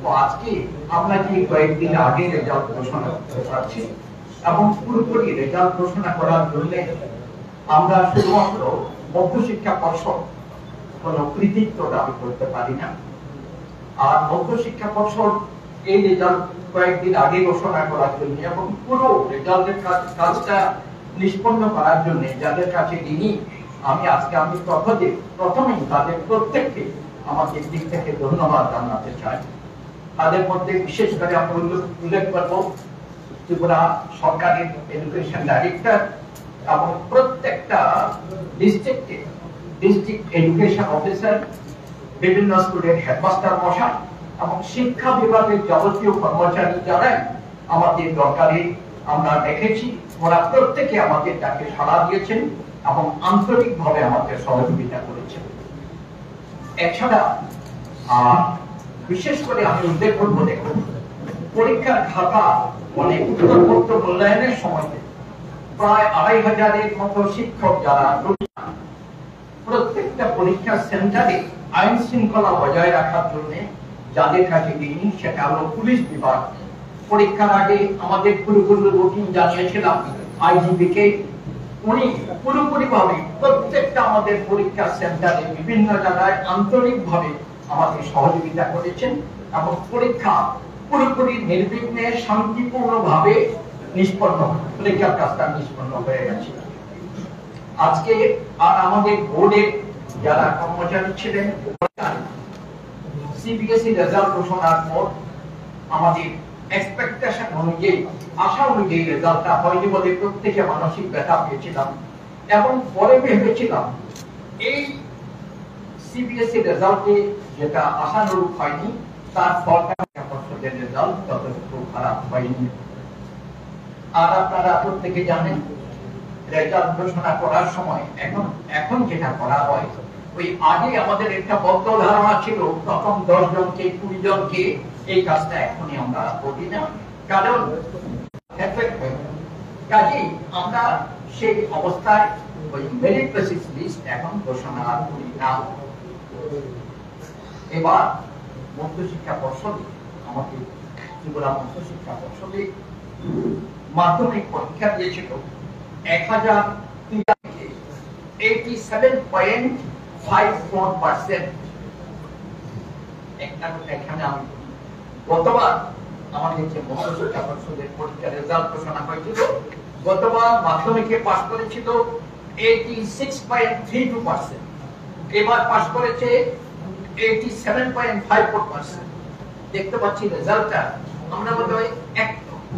তো আজকে আমরা যে কয়েকদিন আগে রেজাল্ট ঘোষণা করতে পারছি এবং পুরোপুরি রেজাল্ট ঘোষণা করার জন্য আমরা শুধুমাত্র মধ্যশিক্ষা পর্ষদ কোন কৃতিত্ব দাবি করতে পারি না। আর মধ্যশিক্ষা পর্ষদ এই রেজাল্ট কয়েকদিন আগে ঘোষণা করার জন্য এবং পুরো রেজাল্টের কাজটা নিষ্পন্ন করার জন্য যাদের কাছে ঋণী, আমি প্রথমেই তাদের প্রত্যেককে আমাদের দিক থেকে ধন্যবাদ জানাতে চাই। তাদের মধ্যে বিশেষ করে আমরা উল্লেখ করব ত্রিপুরা সরকারের এডুকেশন ডাইরেক্টর এবং প্রত্যেকটা ডিস্ট্রিক্ট এডুকেশন অফিসার, বিভিন্ন স্কুলের হেডমাস্টার মশাই এবং শিক্ষা বিভাগের যাবতীয় কর্মচারী যারা আমাদের দরকারে আমরা দেখেছি, ওরা প্রত্যেকে আমাদের ডাকে সাড়া দিয়েছেন এবং আন্তরিকভাবে আমাদের সহযোগিতা করেছেন। এছাড়া বিশেষ করে আমি উল্লেখ করব, দেখুন পরীক্ষার খাতা মানে উত্তরপত্র মূল্যায়নের সময় প্রায় 2500-এর মতো শিক্ষক যারা প্রত্যেকটা পরীক্ষা সেন্টারে আইন শৃঙ্খলা বজায় রাখার জন্য যাদের কাছে ঋণী, সেটা হলো পুলিশ বিভাগ। পরীক্ষার আগে আমাদের পুরোপুরি রুটিন জানিয়েছিলাম আইজিপি কে, উনি পুরোপুরি ভাবে প্রত্যেকটা আমাদের পরীক্ষা সেন্টারে বিভিন্ন জায়গায় আন্তরিকভাবে আমাদের সহযোগিতা করেছেন এবং পরীক্ষা পুরোপুরি নির্বিঘ্নে শান্তিপূর্ণ ভাবে পরীক্ষার কাজটা নিষ্পন্ন হয়ে গেছে। আজকে আর আমাদের বোর্ডের যারা কর্মচারী ছিলেন, সিবিএসই রেজাল্ট ঘোষণার পর আমাদের এক্সপেকটেশন অনুযায়ী, আশা অনুযায়ী রেজাল্টটা হয়নি বলে প্রত্যেকে মানসিক ব্যথা পেয়েছিলাম এবং পরে ভেবেছিলাম এই সিবিএসই রেজাল্টে যেটা আশানুরূপ হয়নি তার ফলটা পর্ষদের রেজাল্ট ততটুকু খারাপ হয়নি। আর আপনারা প্রত্যেকে জানেন রেজাল্ট ঘোষণা করার সময় এখন যেটা করা হয়, ওই আগে আমাদের একটা বদ্ধ ধারণা ছিল প্রথম 10 জনকে 20 জনকে এই কাজটা এখনই আমরা করি না, কারণ কাজেই আমরা সেই অবস্থায় ওই মেরিট বেসিস লিস্ট এখন ঘোষণা করি না। এবার মধ্যশিক্ষা পর্ষদে আমাদের ত্রিপুরা মধ্যশিক্ষা পর্ষদে মাধ্যমিক পরীক্ষা দিয়েছিল 87.54%। এখানে আমি গতবার আমাদের যে মধ্যশিক্ষা পর্ষদের পরীক্ষার রেজাল্ট ঘোষণা হয়েছিল, গতবার মাধ্যমিকে পাস করেছিল 86.32%, এবার পাস করেছে 87.54%। দেখতে পাচ্ছি রেজাল্টটা আমরা মনে হয়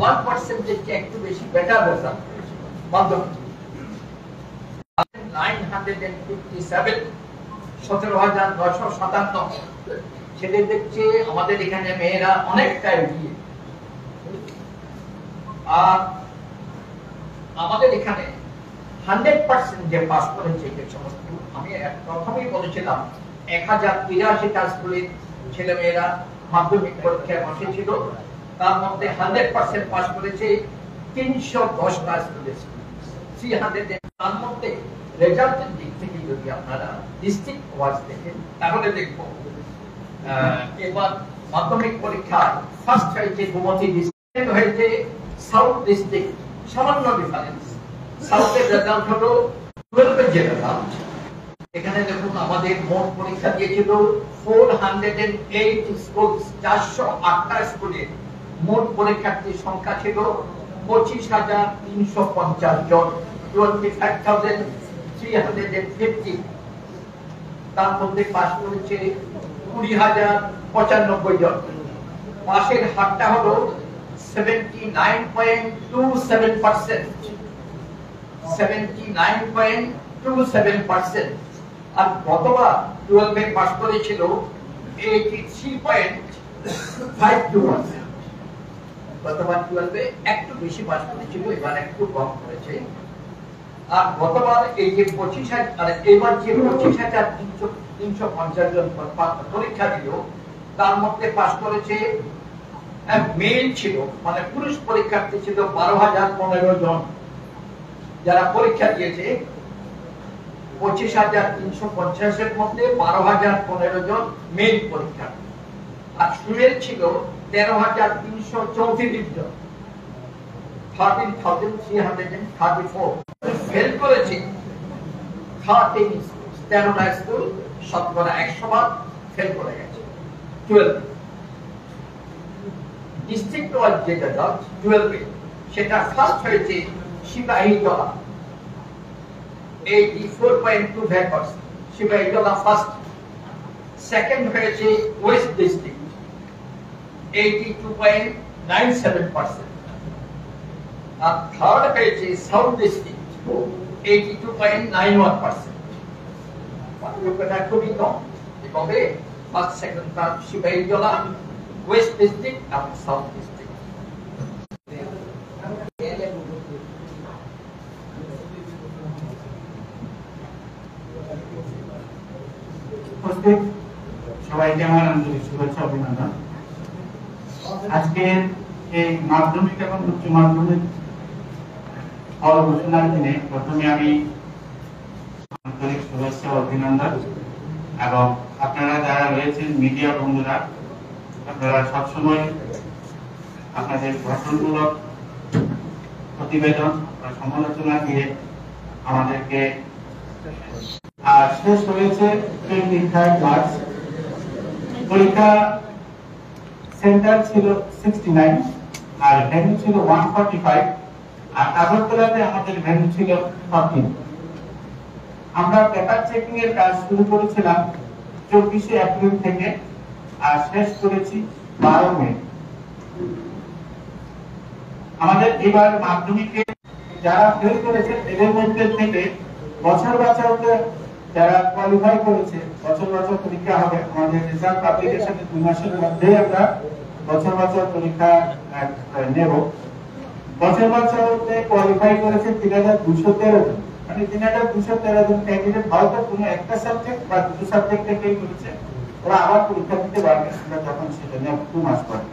1% একটু বেশি বেটার রেজাল্ট করেছি মাধ্যমিক। 957 17,957 ছেলেদের চেয়ে আমাদের এখানে মেয়েরা অনেকটা এগিয়ে। আর আমাদের এখানে 100% যে পাস করেছে যে সমস্ত, আমি প্রথমেই বলেছিলাম 1083টা স্কুলের ছেলে মেয়েরা মাধ্যমিক পরীক্ষায় বসেছিল, তার মধ্যে 100% পাস করেছে 310টা স্কুলের 300। তার মধ্যে রেজাল্টের দিক থেকে যদি আপনারা ডিস্ট্রিক্ট ওয়াইজ দেখেন তাহলে দেখবো এবার মাধ্যমিক পরীক্ষায় ফার্স্ট হয়েছে গোমতী ডিস্ট্রিক্ট, হয়েছে সাউথ ডিস্ট্রিক্ট, সামান্য ডিফারেন্স। সাউথের রেজাল্ট হলো 12 যে রেজাল্ট। এখানে দেখুন আমাদের মোট পরীক্ষা দিয়েছিল 408 স্কুল, 408টা স্কুলে মোট পরীক্ষার্থীর সংখ্যা ছিল 25,350 জন, 25,350। তার মধ্যে পাস করেছে 20,095 জন। পাশের হারটা হলো 79.27%, 79.27%। আর গতবার 12 পাস করেছিল 83.52%। গতবার 12 একটু বেশি পাস করেছিল, এবার একটু কম করেছে। আর গতবার এই যে 25,000 আর এবার যে 25,350 জন পরীক্ষা দিল, তার মধ্যে পাস করেছে মেল ছিল, মানে পুরুষ পরীক্ষার্থী ছিল 12,015 জন। যারা পরীক্ষা দিয়েছে 25,350 এর মধ্যে 12,015 জন মেল পরীক্ষার্থী। আর ফিমেল ছিল 13,334 জন, 13,334 ফেল করেছে 13টা স্কুল, শতকরা 100% ফেল করে গেছে। 12 ডিস্ট্রিক্ট ওয়াইজ যে রেজাল্ট 12 সেটা ফার্স্ট হয়েছে সিপাহীজলা 84.25%, সিপাহীজলা ফার্স্ট। সেকেন্ড হয়েছে ওয়েস্ট ডিস্ট্রিক্ট 82.97%, আর থার্ড হয়েছে সাউথ ডিস্ট্রিক্ট 82.91%। পার্থক্যটা খুবই কম, তবে first second third Sepahijala, west district এবং সাউথ ডিস্ট্রিক্ট। সবাইকে আমার আন্তরিক শুভেচ্ছা অভিনন্দন। আজকে এই মাধ্যমিক এবং উচ্চ মাধ্যমিক ফল ঘোষণার দিনে প্রথমে আমি আন্তরিক শুভেচ্ছা অভিনন্দন, এবং আপনারা যারা রয়েছেন মিডিয়া বন্ধুরা, আপনারা সবসময় আপনাদের গঠনমূলক প্রতিবেদন বা সমালোচনা দিয়ে আমাদেরকে। আর শেষ হয়েছে 23 মার্চ। পরীক্ষা সেন্টার ছিল 69 আর ভেন্যু ছিল 145, আর আগরতলাতে আমাদের ভেন্যু ছিল 14। আমরা পেপার চেকিং এর কাজ শুরু করেছিলাম 24 এপ্রিল থেকে আর শেষ করেছি 12 মে। আমাদের এবার মাধ্যমিকে যারা ফেল করেছে এদের মধ্যে থেকে বছর বাঁচাওতে যারা কোয়ালিফাই করেছে, বছর বাঁচাও পরীক্ষা হবে আমাদের রেজাল্ট পাবলিকেশনের 2 মাসের মধ্যে আমরা বছর বাঁচাও পরীক্ষা নেব। বছর বাঁচাওতে কোয়ালিফাই করেছে 3213 জন, মানে 3213 জন ক্যান্ডিডেট হয়তো কোনো একটা সাবজেক্ট বা দুটো সাবজেক্ট থেকেই করেছে, ওরা আবার পরীক্ষা দিতে পারবে আমরা যখন সেটা নেব 2 মাস পরে।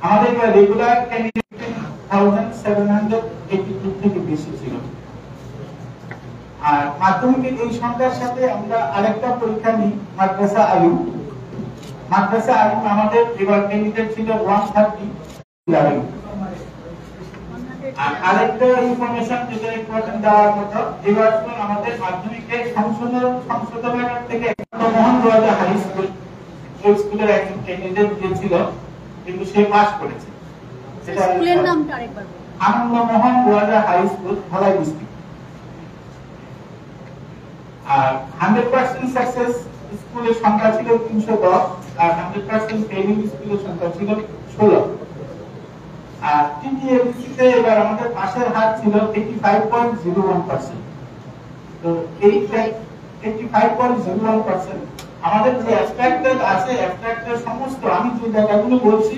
আমাদের রেগুলার ক্যান্ডিডেট 1782 থেকে বেশি ছিল। আর মাধ্যমিকের এই সংখ্যার সাথে আমরা আরেকটা পরীক্ষা নিই, মাদ্রাসা আলিম। মাদ্রাসা আলিম আমাদের এবার ক্যান্ডিডেট ছিল 130। আর আরেকটা ইনফরমেশন যেটা ইম্পর্টেন্ট দেওয়ার মতো, এবার আমাদের মাধ্যমিকে সংশোধনাগার থেকে মোহন রাজা হাই স্কুল, ওই স্কুলের একজন ক্যান্ডিডেট গিয়েছিল কিন্তু সে পাস করেছে। সেটা স্কুলের নামটা আরেকবার বলুন। আনন্দ মোহন রাজা হাই স্কুল, ধলাই ডিস্ট্রিক্ট। আর 100% সাকসেস স্কুলের সংখ্যা ছিল 310, আর 100% ফেলিং স্কুলের সংখ্যা ছিল 16। আর টিটিএফসিতে এবার আমাদের পাশের হার ছিল 85.01%। তো এই 85.01% আমাদের যে অ্যাবস্ট্রাক্টেড আছে, অ্যাবস্ট্রাক্টের সমস্ত আমি যে ডাটাগুলো বলছি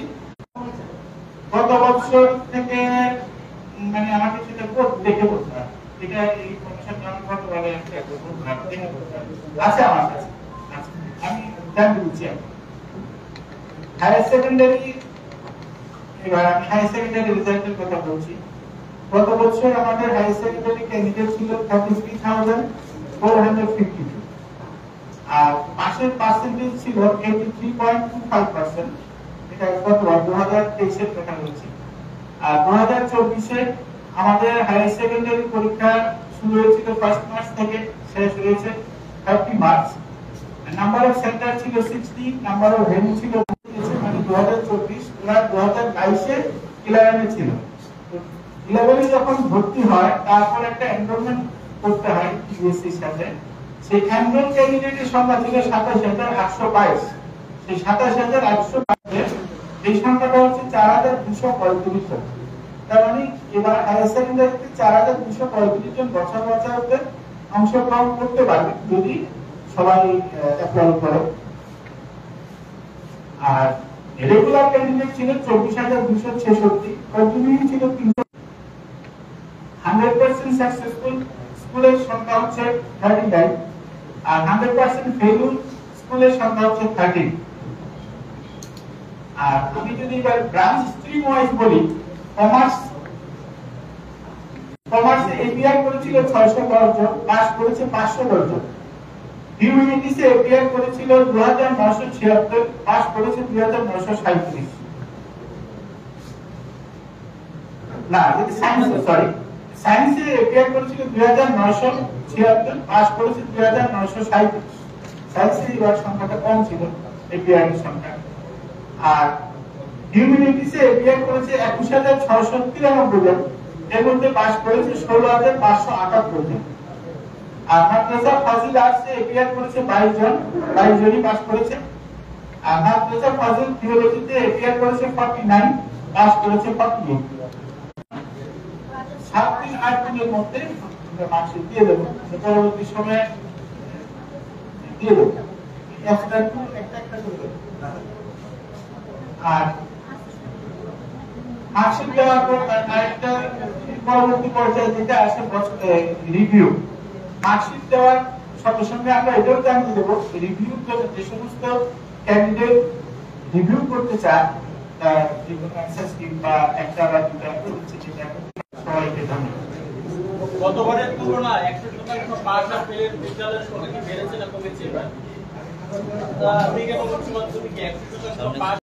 গত বছর থেকে, মানে আমাকে সেটা দেখে বলতে হবে, এটা এই ইনফরমেশনটা আমি কতভাবে আছে আমার কাছে, আমি জানতে দিচ্ছি। হায়ার সেকেন্ডারি, এবার আমি হায়ার সেকেন্ডারি রেজাল্টের কথা বলছি। গত বছর আমাদের হায়ার সেকেন্ডারি ক্যান্ডিডেট ছিল 33,452, আর পাশের পার্সেন্টেজ ছিল 83.25%। এটা গত 2023 এর কথা বলছি। আর 2024 এ আমাদের হায়ার সেকেন্ডারি পরীক্ষা শুরু হয়েছিল 1 মার্চ থেকে, শেষ হয়েছে 30 মার্চ। নাম্বার অফ সেন্টার ছিল 60, নাম্বার অফ ভেন্যু ছিল, মানে 2024 ওরা 2022 এ 11 ছিল। 11 যখন ভর্তি হয় তারপর একটা এনরোলমেন্ট করতে হয় টিএসসির সাথে। সেই এনরোল ক্যান্ডিডেটের সংখ্যা ছিল 27,822। সেই 27,822 এই সংখ্যাটা হচ্ছে 4,235 জন। তার মানে এবার হায়ার সেকেন্ডারিতে 4,235 জন বছর বাঁচাওতে অংশগ্রহণ করতে পারবে যদি সবাই অ্যাপ্লাই করে। আর রেগুলার ক্যান্ডিডেট ছিল 24,266, কন্টিনিউইং ছিল 300। 100% সাকসেসফুল স্কুলের সংখ্যা হচ্ছে 39, আর 100% ফেলিউর স্কুলের সংখ্যা হচ্ছে 13। আর আমি যদি এবার ব্রাঞ্চ স্ট্রিম ওয়াইজ বলি, কমার্স এপিআই করেছিল 610 জন, পাস করেছে 510 জন। হিউম্যানিটিসে এপিআর করেছিল 2976, পাস করেছে 2937। না, এটা সায়েন্সে, সরি, সায়েন্সে এপিআর করেছিল 2976, পাস করেছে 2937। সায়েন্সে এবার সংখ্যাটা কম ছিল এপিআর এর সংখ্যা। আর হিউম্যানিটিসে এপিআর করেছে 21693 জন, এর মধ্যে পাস করেছে 16578 জন। আর মাদ্রাসা ফাজিল আর্টসে এপিআর করেছে 22 জন, 22 জনই পাস করেছে। আর মাদ্রাসা ফাজিল থিওলজিতে এপিআর করেছে 49, পাস করেছে 48। 7 দিন 8 দিনের মধ্যে মার্কশিট দিয়ে দেবো, পরবর্তী সময়ে দিয়ে দেবো, একটা করে দেবো। আর মার্কশিট দেওয়ার পর আরেকটা পরবর্তী পর্যায়ে যেটা আসে রিভিউ। মার্কশিট দেওয়ার সঙ্গে সঙ্গে আমরা এটাও জানিয়ে দেবো রিভিউ যে সমস্ত ক্যান্ডিডেট রিভিউ করতে চায়, যে কোনো অ্যান্সার স্ক্রিপ্ট বা একটা বা দুটা করছে, সেটা সবাইকে ধন্যবাদ। গতবারের তুলনায় 100% পাস আর ফেলের বিদ্যালয়ের সংখ্যা কি বেড়েছে না কমেছে এবার? বিজ্ঞান ও উচ্চ মাধ্যমিকে 100% পাস